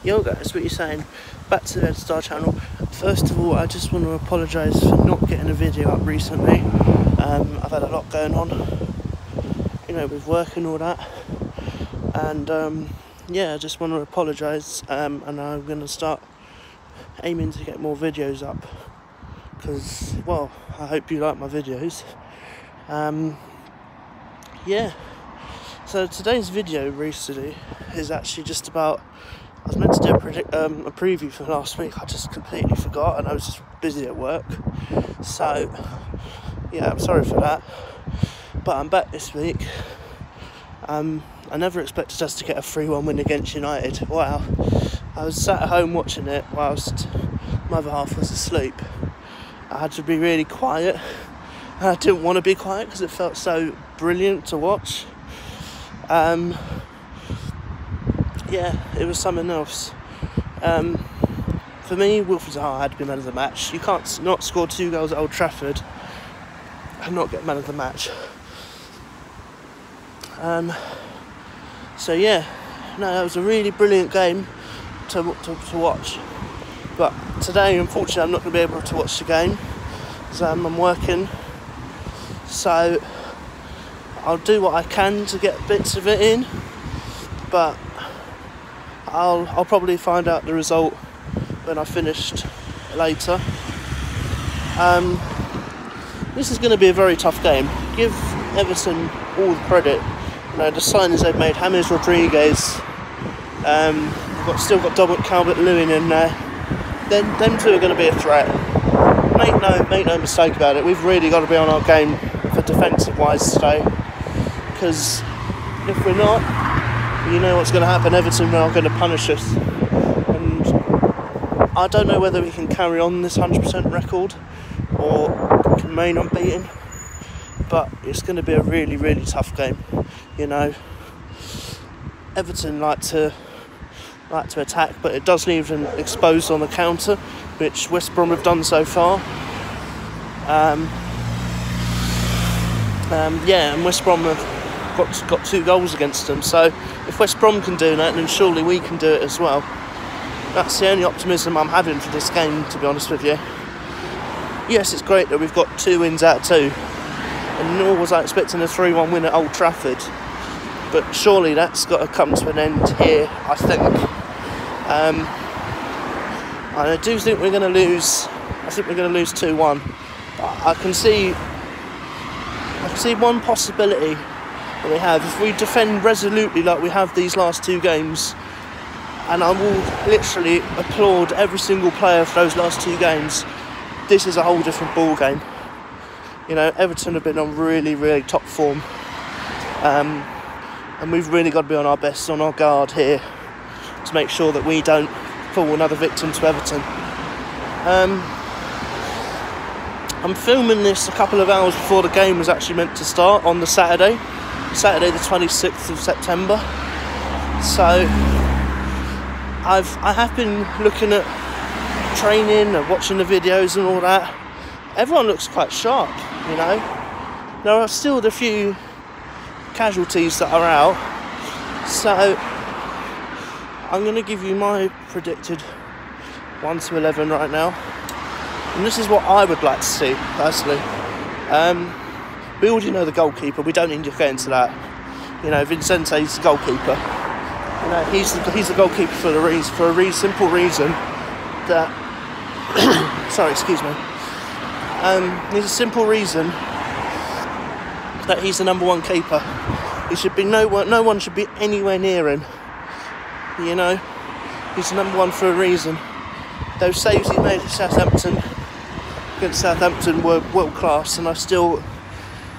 Yo guys, what you saying? Back to the Red Star channel. First of all, I just want to apologise for not getting a video up recently. I've had a lot going on, you know, with work and all that. And yeah, I just want to apologise, and I'm going to start aiming to get more videos up. Because, well, I hope you like my videos. Yeah. So today's video recently is actually just about, I was meant to do a preview for last week. I just completely forgot and I was just busy at work. So, yeah, I'm sorry for that. But I'm back this week. I never expected us to get a 3-1 win against United. Wow. I was sat at home watching it whilst my other half was asleep. I had to be really quiet. And I didn't want to be quiet because it felt so brilliant to watch. Yeah, it was something else. For me, Wilfred Zaha had to be man of the match. You can't not score 2 goals at Old Trafford and not get man of the match. So yeah, no, that was a really brilliant game to watch. But today, unfortunately, I'm not going to be able to watch the game because I'm working. So I'll do what I can to get bits of it in, but I'll probably find out the result when I finished later. This is going to be a very tough game. Give Everton all the credit. You know, the signings they've made, James Rodriguez, we've still got Dominic Calvert-Lewin in there. Them two are going to be a threat. Make no mistake about it. We've really got to be on our game for defensive-wise today. Because if we're not, you know what's going to happen. Everton are going to punish us. And I don't know whether we can carry on this 100% record or remain unbeaten. But it's going to be a really, really tough game. You know, Everton like to attack, but it does leave them exposed on the counter, which West Brom have done so far. Yeah, and West Brom have got 2 goals against them. So if West Brom can do that, then surely we can do it as well. That's the only optimism I'm having for this game, to be honest with you. Yes, it's great that we've got 2 wins out of 2, and nor was I expecting a 3-1 win at Old Trafford. But surely that's got to come to an end here, I think. And I do think we're going to lose. I think we're going to lose 2-1. I can see one possibility that we have. If we defend resolutely like we have these last 2 games, and I will literally applaud every single player for those last 2 games, this is a whole different ball game. You know, Everton have been on really, really top form. And we've really got to be on our best, on our guard here, to make sure that we don't fall another victim to Everton. I'm filming this a couple of hours before the game was actually meant to start on the Saturday the 26th of September. So I have been looking at training and watching the videos and all that. Everyone looks quite sharp, you know. There are still the few casualties that are out, so I'm going to give you my predicted 1-11 right now, and this is what I would like to see personally. We already know the goalkeeper, we don't need to get into that. You know, Vincente's the goalkeeper. You know, he's the goalkeeper for a simple reason that sorry, excuse me. There's a simple reason that he's the number 1 keeper. He should be no one should be anywhere near him. You know, he's the number 1 for a reason. Those saves he made at Southampton against Southampton were world class, and I still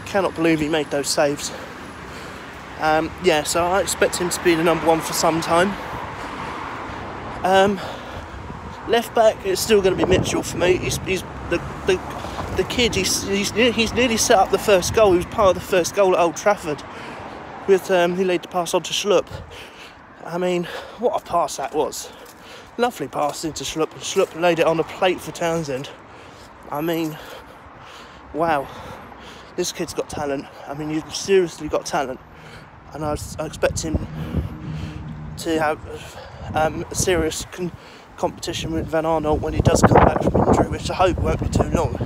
cannot believe he made those saves. Yeah, so I expect him to be the number 1 for some time. Left back, it's still going to be Mitchell for me. He's the kid. He's nearly set up the first goal. He was part of the first goal at Old Trafford. With he laid the pass on to Schlupp. I mean, what a pass that was! Lovely pass into Schlupp. Schlupp laid it on a plate for Townsend. I mean, wow, this kid's got talent. I mean, you've seriously got talent, and I expect him to have a serious competition with Van Arnold when he does come back from injury, which I hope won't be too long.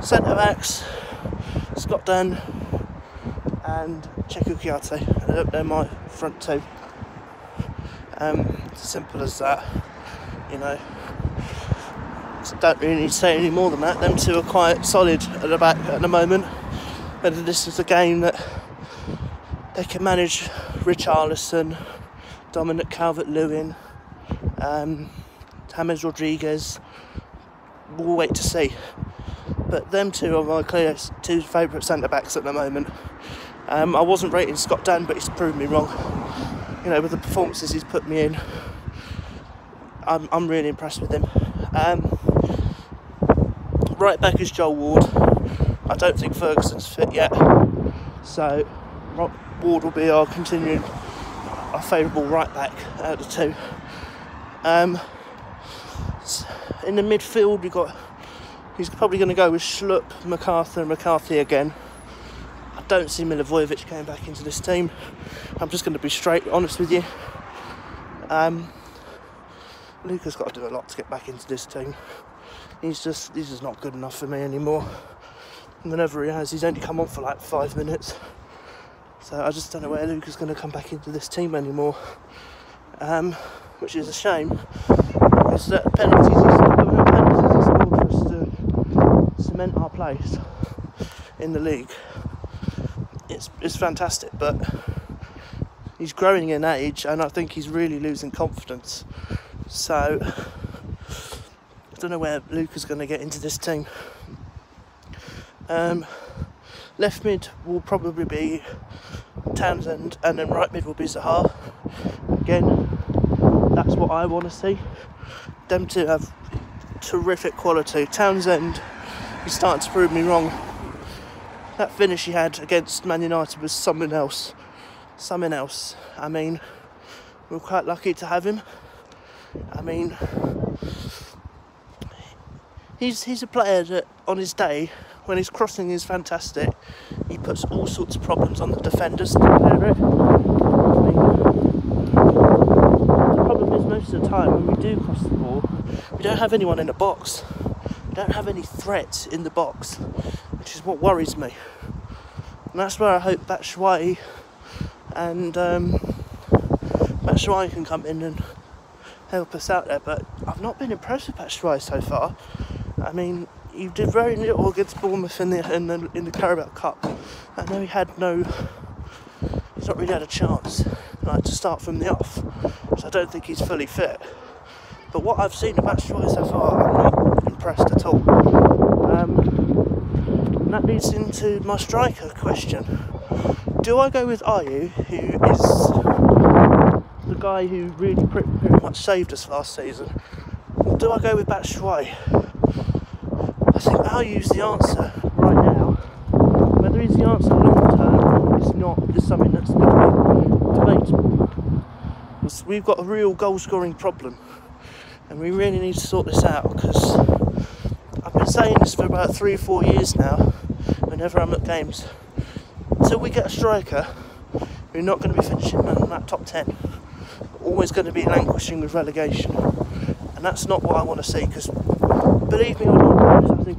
Centre backs, Scott Dunn and Cheku Kiate. They're my front two. It's as simple as that, you know. Don't really need to say any more than that. Them two are quite solid at the back at the moment. Whether this is a game that they can manage Richarlison, Dominic Calvert-Lewin, James Rodriguez, we'll wait to see. But them two are my clear two favourite centre-backs at the moment. I wasn't rating Scott Dann, but he's proved me wrong. You know, with the performances he's put me in, I'm really impressed with him. Right back is Joel Ward. I don't think Ferguson's fit yet, so Ward will be our favourable right back out of the two. In the midfield, he's probably going to go with Schlupp, MacArthur and McCarthy again. I don't see Milivojevic going back into this team. I'm just going to be straight honest with you. Luka's got to do a lot to get back into this team. He's just not good enough for me anymore. And whenever he has, he's only come on for like 5 minutes. So I just don't know where Luka's going to come back into this team anymore. Which is a shame, because the penalties he scored for us to cement our place in the league. It's fantastic, but he's growing in age, and I think he's really losing confidence. So I don't know where Luka's going to get into this team. Left mid will probably be Townsend, and then right mid will be Zaha. Again, that's what I want to see. Them two have terrific quality. Townsend, he's starting to prove me wrong. That finish he had against Man United was something else. Something else. I mean, we're quite lucky to have him. I mean, he's a player that on his day, when his crossing is fantastic, he puts all sorts of problems on the defenders to clear it. I mean, the problem is most of the time when we do cross the ball, we don't have anyone in the box. We don't have any threat in the box, which is what worries me. And that's where I hope Batshuayi and Batshuayi can come in and help us out there. But I've not been impressed with Batshuayi so far. I mean, he did very little against Bournemouth in the Carabao Cup. I know he's not really had a chance to start from the off, so I don't think he's fully fit. But what I've seen of Batshuayi so far, I'm not impressed at all. And that leads into my striker question. Do I go with Ayew, who is the guy who really pretty much saved us last season, or do I go with Batshuayi? I think Ayew's the answer right now. Whether he's the answer long term is not something that's going to be debatable. Because we've got a real goal scoring problem, and we really need to sort this out, because I've been saying this for about 3 or 4 years now, whenever I'm at games. Until we get a striker, we're not going to be finishing in that top 10. We're always going to be languishing with relegation. And that's not what I want to see, because believe me or not, I think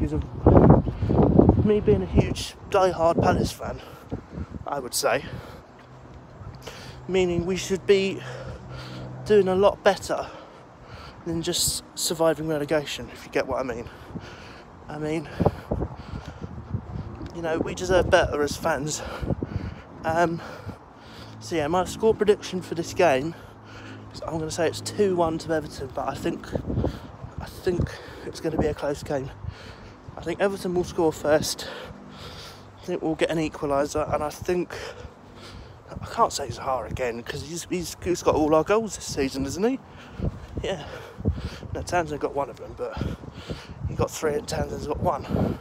me being a huge die-hard Palace fan, I would say, meaning we should be doing a lot better than just surviving relegation, if you get what I mean. I mean, you know, we deserve better as fans. So yeah, my score prediction for this game, I'm going to say it's 2-1 to Everton, but I think it's going to be a close game. I think Everton will score first. I think we'll get an equaliser, and I can't say Zaha again, because he's got all our goals this season, isn't he? Yeah. No, Townsend got one of them, but he got 3 and Townsend's got 1.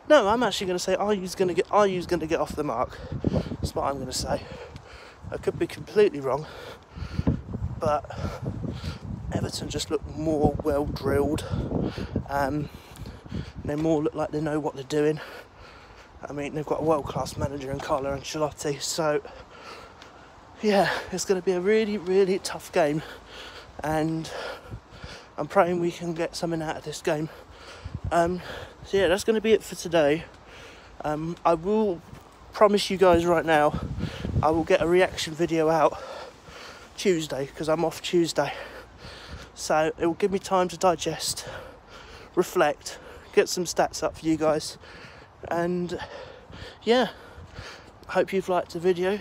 No, I'm actually going to say Ayew's going to get off the mark. That's what I'm going to say. I could be completely wrong, but Everton just look more well drilled. They more look like they know what they're doing. I mean, they've got a world-class manager in Carlo Ancelotti, so yeah, it's going to be a really, really tough game, and I'm praying we can get something out of this game. So yeah, that's going to be it for today. I will promise you guys right now, I will get a reaction video out Tuesday, because I'm off Tuesday. So it will give me time to digest, reflect, get some stats up for you guys. And yeah, I hope you've liked the video.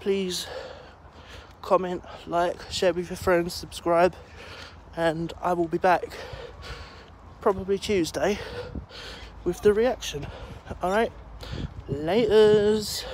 Please comment, like, share with your friends, subscribe, and I will be back probably Tuesday with the reaction. Alright, laters.